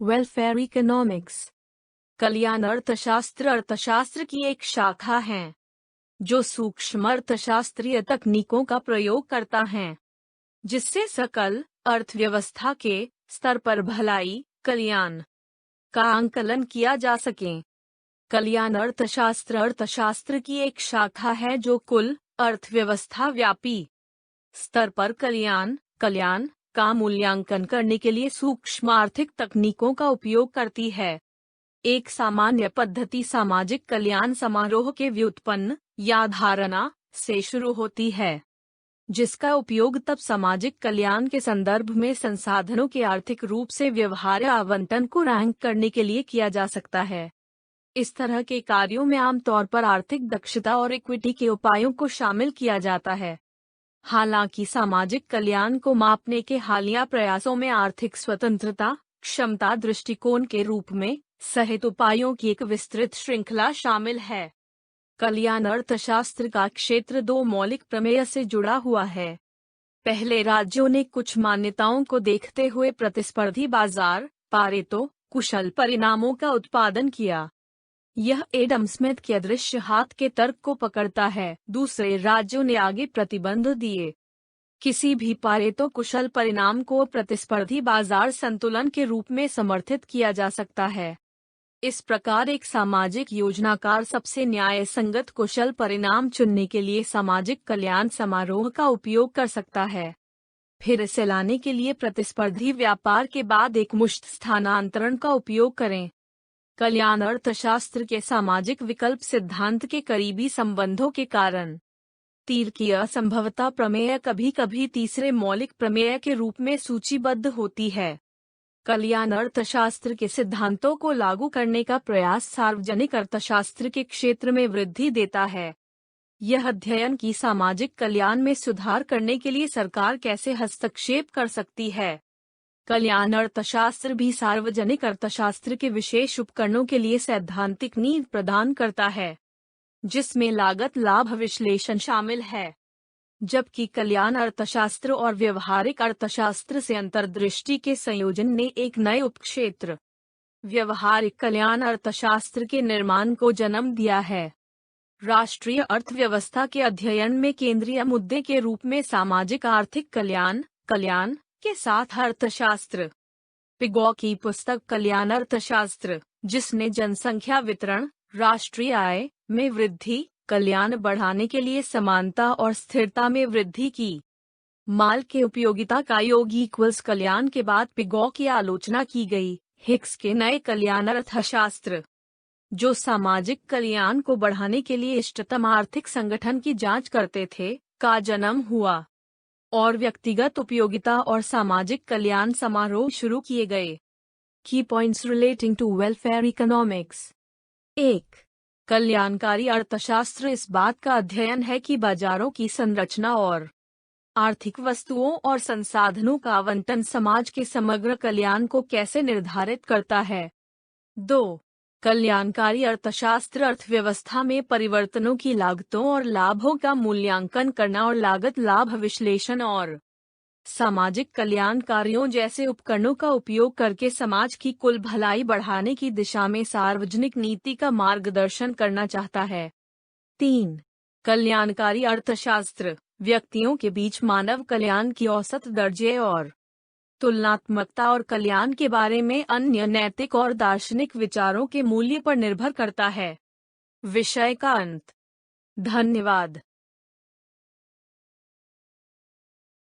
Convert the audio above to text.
Welfare economics. कल्याण अर्थशास्त्र की एक शाखा है जो सूक्ष्म अर्थशास्त्रीय तकनीकों का प्रयोग करता है जिससे सकल अर्थव्यवस्था के स्तर पर भलाई कल्याण का आंकलन किया जा सके। कल्याण अर्थशास्त्र की एक शाखा है जो कुल अर्थव्यवस्था व्यापी स्तर पर कल्याण का मूल्यांकन करने के लिए सूक्ष्म आर्थिक तकनीकों का उपयोग करती है। एक सामान्य पद्धति सामाजिक कल्याण समारोह के व्युत्पन्न या धारणा से शुरू होती है जिसका उपयोग तब सामाजिक कल्याण के संदर्भ में संसाधनों के आर्थिक रूप से व्यवहार्य आवंटन को रैंक करने के लिए किया जा सकता है। इस तरह के कार्यों में आमतौर पर आर्थिक दक्षता और इक्विटी के उपायों को शामिल किया जाता है। हालांकि सामाजिक कल्याण को मापने के हालिया प्रयासों में आर्थिक स्वतंत्रता क्षमता दृष्टिकोण के रूप में सहित उपायों की एक विस्तृत श्रृंखला शामिल है। कल्याण अर्थशास्त्र का क्षेत्र दो मौलिक प्रमेय से जुड़ा हुआ है। पहले राज्यों ने कुछ मान्यताओं को देखते हुए प्रतिस्पर्धी बाजार पारेटो कुशल परिणामों का उत्पादन किया। यह एडम स्मिथ के अदृश्य हाथ के तर्क को पकड़ता है। दूसरे राज्यों ने आगे प्रतिबंध दिए। किसी भी पारेटो कुशल परिणाम को प्रतिस्पर्धी बाजार संतुलन के रूप में समर्थित किया जा सकता है। इस प्रकार एक सामाजिक योजनाकार सबसे न्याय संगत कुशल परिणाम चुनने के लिए सामाजिक कल्याण समारोह का उपयोग कर सकता है। फिर इसे लाने के लिए प्रतिस्पर्धी व्यापार के बाद एक मुश्त स्थानांतरण का उपयोग करें। कल्याण अर्थशास्त्र के सामाजिक विकल्प सिद्धांत के करीबी संबंधों के कारण तीर की असंभवता प्रमेय कभी कभी तीसरे मौलिक प्रमेय के रूप में सूचीबद्ध होती है। कल्याण अर्थशास्त्र के सिद्धांतों को लागू करने का प्रयास सार्वजनिक अर्थशास्त्र के क्षेत्र में वृद्धि देता है। यह अध्ययन की सामाजिक कल्याण में सुधार करने के लिए सरकार कैसे हस्तक्षेप कर सकती है। कल्याण अर्थशास्त्र भी सार्वजनिक अर्थशास्त्र के विशेष उपकरणों के लिए सैद्धांतिक नींव प्रदान करता है जिसमें लागत लाभ विश्लेषण शामिल है। जबकि कल्याण अर्थशास्त्र और व्यवहारिक अर्थशास्त्र से अंतर्दृष्टि के संयोजन ने एक नए उपक्षेत्र व्यवहारिक कल्याण अर्थशास्त्र के निर्माण को जन्म दिया है। राष्ट्रीय अर्थव्यवस्था के अध्ययन में केंद्रीय मुद्दे के रूप में सामाजिक आर्थिक कल्याण के साथ अर्थशास्त्र। पिगॉ की पुस्तक कल्याण अर्थशास्त्र जिसने जनसंख्या वितरण राष्ट्रीय आय में वृद्धि कल्याण बढ़ाने के लिए समानता और स्थिरता में वृद्धि की माल के उपयोगिता का योग इक्वल्स कल्याण के बाद पिगॉ की आलोचना की गई। हिक्स के नए कल्याण अर्थशास्त्र जो सामाजिक कल्याण को बढ़ाने के लिए इष्टतम आर्थिक संगठन की जांच करते थे का जन्म हुआ और व्यक्तिगत उपयोगिता और सामाजिक कल्याण समारोह शुरू किए गए। Key points relating to welfare economics. 1. कल्याणकारी अर्थशास्त्र इस बात का अध्ययन है कि बाजारों की संरचना और आर्थिक वस्तुओं और संसाधनों का आवंटन समाज के समग्र कल्याण को कैसे निर्धारित करता है। 2. कल्याणकारी अर्थशास्त्र अर्थव्यवस्था में परिवर्तनों की लागतों और लाभों का मूल्यांकन करना और लागत लाभ विश्लेषण और सामाजिक कल्याण कार्यों जैसे उपकरणों का उपयोग करके समाज की कुल भलाई बढ़ाने की दिशा में सार्वजनिक नीति का मार्गदर्शन करना चाहता है। 3. कल्याणकारी अर्थशास्त्र व्यक्तियों के बीच मानव कल्याण की औसत दर्जे और तुलनात्मकता और कल्याण के बारे में अन्य नैतिक और दार्शनिक विचारों के मूल्य पर निर्भर करता है। विषय का अंत। धन्यवाद।